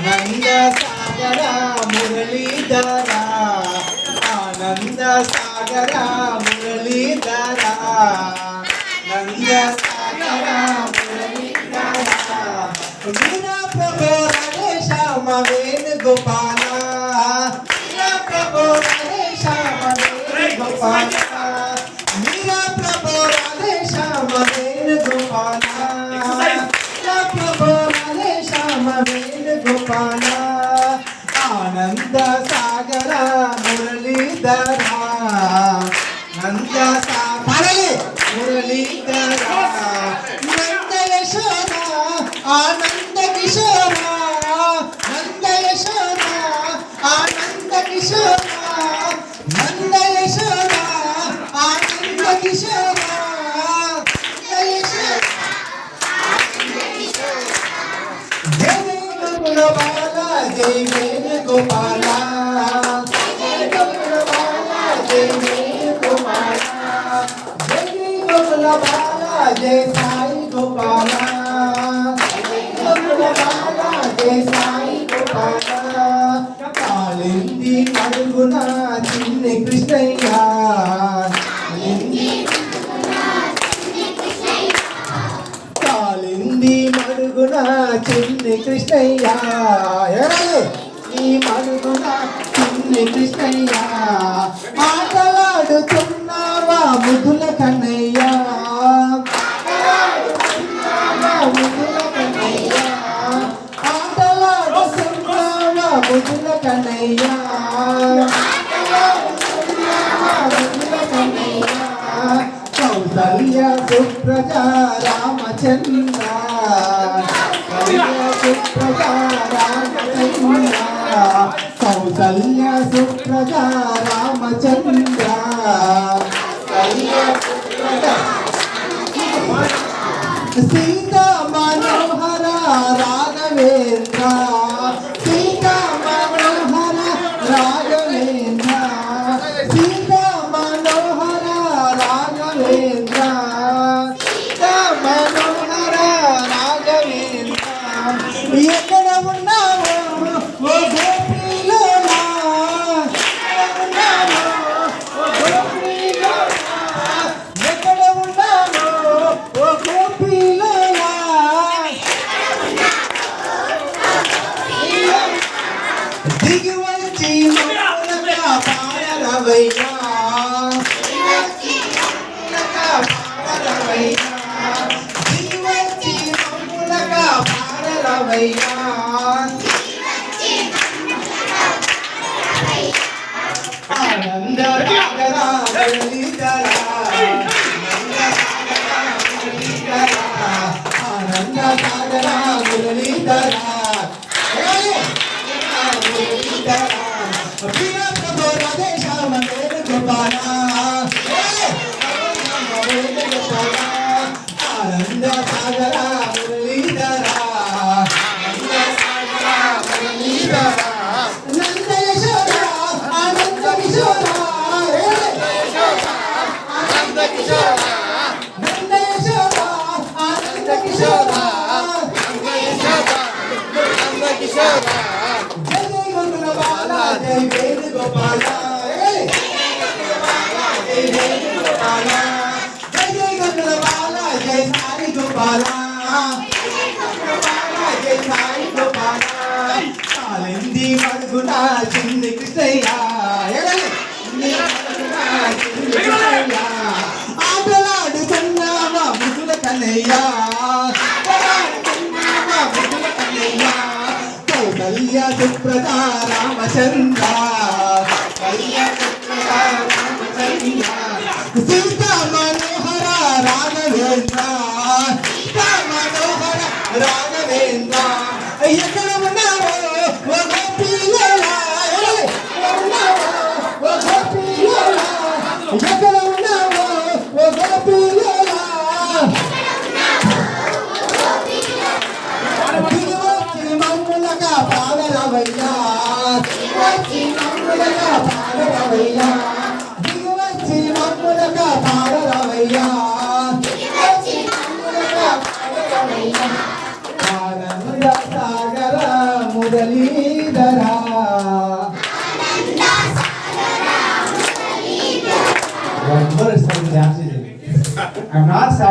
ఆనంద సాగర మురళీధర ఆనంద సాగర మురళీధర నంద సాగర మురళీధర మీరా ప్రభు రాధే శ్యామ వేణుగోపాల మీరా ప్రభు రాధే శ్యామ వేణుగోపాల మీరా ప్రభు రాధే శ్యామ వేణుగోపాల వేణుగోపాల ఆనంద సాగర మురళీధర నంద సాగర మురళీధర నంద యశోద ఆనంద కిశోర నంద యశోద ఆనంద కిశోర నంద యశోద ఆనంద కిశోర జై వేణుగోపాల జై గోపాల జై వేణుగోపాల జై గోపాల జై సాయి గోపాల జై గోపాల జై సాయి గోపాల కాలింది అడుగున చిన్ని కృష్ణయ్య కాలింది మడుగున చిన్ని కృష్ణయ్య ఈ మడుగున చిన్ని కృష్ణయ్య ఆటలాడుతున్నావా ముద్దుల కన్నయ్య ముద్దుల కన్నయ్య ఆటలాడుతున్నావా ముద్దుల కన్నయ్య ముద్దుల కన్నయ్య కౌసల్య సుప్రజ రామచంద్ర సుప్రజ రామచంద్ర కౌసల్య సుప్రజ రామచంద్ర సీతా మనోహర రాఘవేంద్ర సీతా మనోహర రాఘవేంద్ర సీతా మనోహర రాఘవేంద్ర సీతా మనోహర రాఘవేంద్ర ఎక్కడ ఉన్నావో ఓ గోపీలోలా ఎక్కడ ఉన్నావో ఓ గోపీలోలా దిగి వచ్చి మమ్మల్ని పాడరవయ్యా దిగి వచ్చి మమ్మల్ని పాడరవయ్యా ఆనంద సాగర మురళీధర ఆనంద సాగర మురళీధర ప్రియ ప్రభు రాధే శ్యామ వేణుగోపాల వేణుగోపాల ఆనంద సాగర మురళీధర నంద సాగర మురళీధర నంద యశోద ఆనంద కిశోర ఆనంద కిశోర నంద యశోద ఆనంద కిశోర నంద కిశోర జై గోపాల జై వేణుగోపాల జై వేణుగోపాల జై గోపాల జై సాయి గోపాల జై సాయి గోపాల కాలింది మడుగున చిన్ని కృష్ణయ్య ఆటలాడుతున్నావా ముద్దుల కన్నయ్య కౌసల్య సుప్రజ రామచంద్ర సీతా మనోహర రాఘవేంద్ర సీతా మనోహర రాఘవేంద్ర ఎక్కడ ఉన్నావో ఓ గోపీలోలా ఓ గోపీలోలా ఎక్కడ ఉన్నావో ఓ గోపీలోలా దిగివచ్చి మమ్ములగా పాడరవయ్యా దిగివచ్చి మమ్ములగా పాడరవయ్యా దిగివచ్చి మమ్ములగా పాడరవయ్యా ఆనంద సాగర మురళీధర మురళీధరా. One more is dance. I'm not sad.